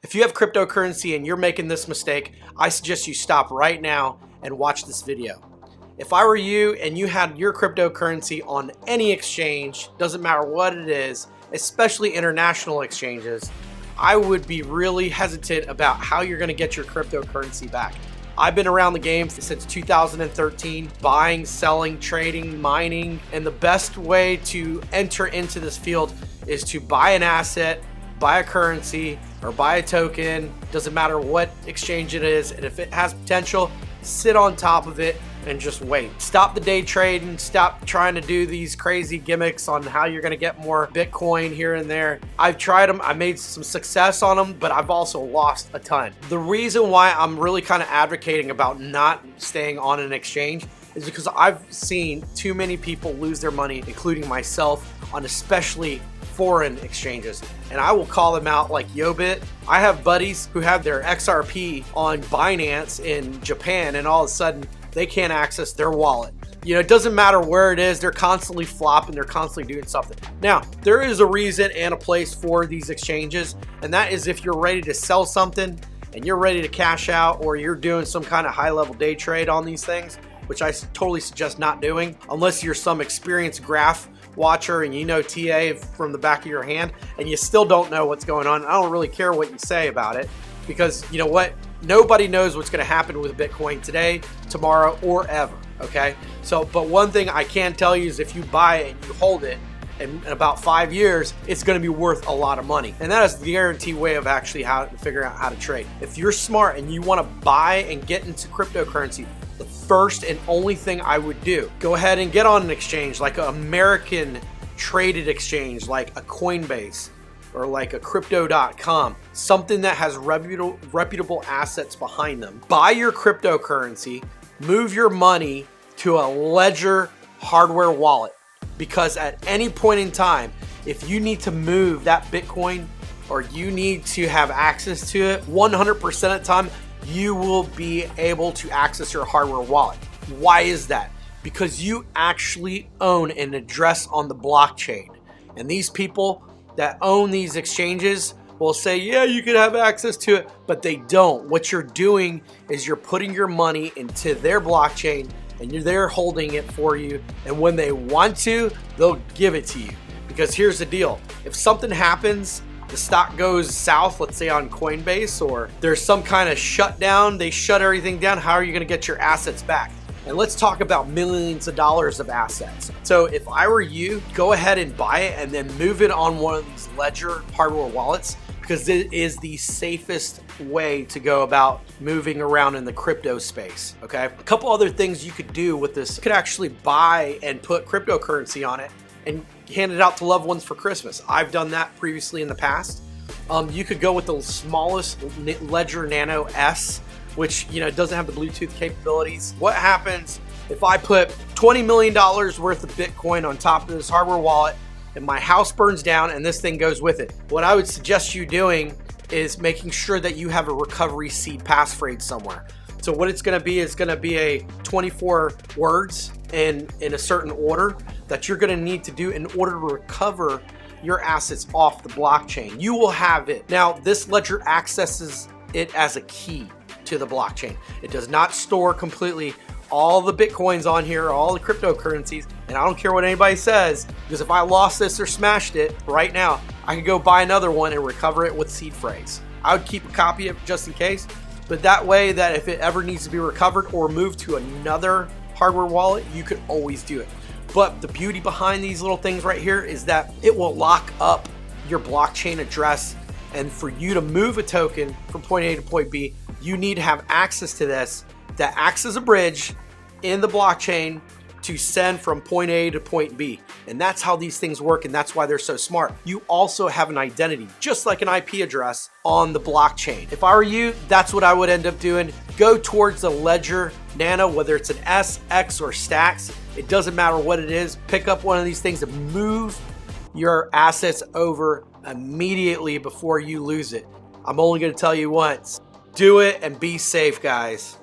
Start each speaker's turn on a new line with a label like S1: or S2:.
S1: If you have cryptocurrency and you're making this mistake, I suggest you stop right now and watch this video. If I were you and you had your cryptocurrency on any exchange, doesn't matter what it is, especially international exchanges, I would be really hesitant about how you're going to get your cryptocurrency back. I've been around the game since 2013, buying, selling, trading, mining, and the best way to enter into this field is to buy an asset, buy a currency, or buy a token. Doesn't matter what exchange it is, and if it has potential, sit on top of it and just wait. Stop the day trading, stop trying to do these crazy gimmicks on how you're gonna get more Bitcoin here and there. I've tried them, I made some success on them, but I've also lost a ton. The reason why I'm really kind of advocating about not staying on an exchange is because I've seen too many people lose their money, including myself, on especially foreign exchanges. And I will call them out like Yobit. I have buddies who have their XRP on Binance in Japan, and all of a sudden they can't access their wallet. You know, it doesn't matter where it is, they're constantly flopping, they're constantly doing something. Now, there is a reason and a place for these exchanges, and that is if you're ready to sell something and you're ready to cash out, or you're doing some kind of high-level day trade on these things, which I totally suggest not doing unless you're some experienced graph watcher and you know TA from the back of your hand and you still don't know what's going on. I don't really care what you say about it, because you know what? Nobody knows what's going to happen with Bitcoin today, tomorrow, or ever, okay? So, but one thing I can tell you is if you buy it and you hold it, in about 5 years, it's going to be worth a lot of money. And that is the guaranteed way of actually how to figure out how to trade. If you're smart and you want to buy and get into cryptocurrency, the first and only thing I would do, go ahead and get on an exchange like an American traded exchange, like a Coinbase or like a crypto.com, something that has reputable assets behind them. Buy your cryptocurrency, move your money to a ledger hardware wallet, because at any point in time, if you need to move that Bitcoin or you need to have access to it, 100% of the time, you will be able to access your hardware wallet. Why is that? Because you actually own an address on the blockchain. And these people that own these exchanges will say, yeah, you can have access to it, but they don't. What you're doing is you're putting your money into their blockchain and they're holding it for you. And when they want to, they'll give it to you. Because here's the deal. If something happens, the stock goes south, let's say on Coinbase, or there's some kind of shutdown, they shut everything down, how are you gonna get your assets back? And let's talk about millions of dollars of assets. So if I were you, go ahead and buy it and then move it on one of these ledger hardware wallets, because it is the safest way to go about moving around in the crypto space, okay? A couple other things you could do with this. You could actually buy and put cryptocurrency on it and hand it out to loved ones for Christmas. I've done that previously in the past. You could go with the smallest Ledger Nano S, which, you know, doesn't have the Bluetooth capabilities. What happens if I put $20 million worth of Bitcoin on top of this hardware wallet and my house burns down and this thing goes with it? What I would suggest you doing is making sure that you have a recovery seed passphrase somewhere. So what it's gonna be is gonna be a 24 words in a certain order that you're gonna need to do in order to recover your assets off the blockchain. You will have it. Now, this ledger accesses it as a key to the blockchain. It does not store completely all the Bitcoins on here, all the cryptocurrencies, and I don't care what anybody says, because if I lost this or smashed it right now, I could go buy another one and recover it with seed phrase. I would keep a copy of it just in case, but that way that if it ever needs to be recovered or moved to another hardware wallet, you could always do it. But the beauty behind these little things right here is that it will lock up your blockchain address, and for you to move a token from point A to point B, you need to have access to this that acts as a bridge in the blockchain to send from point A to point B. And that's how these things work, and that's why they're so smart. You also have an identity, just like an IP address on the blockchain. If I were you, that's what I would end up doing. Go towards the Ledger Nano, whether it's an S, X, or Stacks. It doesn't matter what it is. Pick up one of these things and move your assets over immediately before you lose it. I'm only gonna tell you once. Do it and be safe, guys.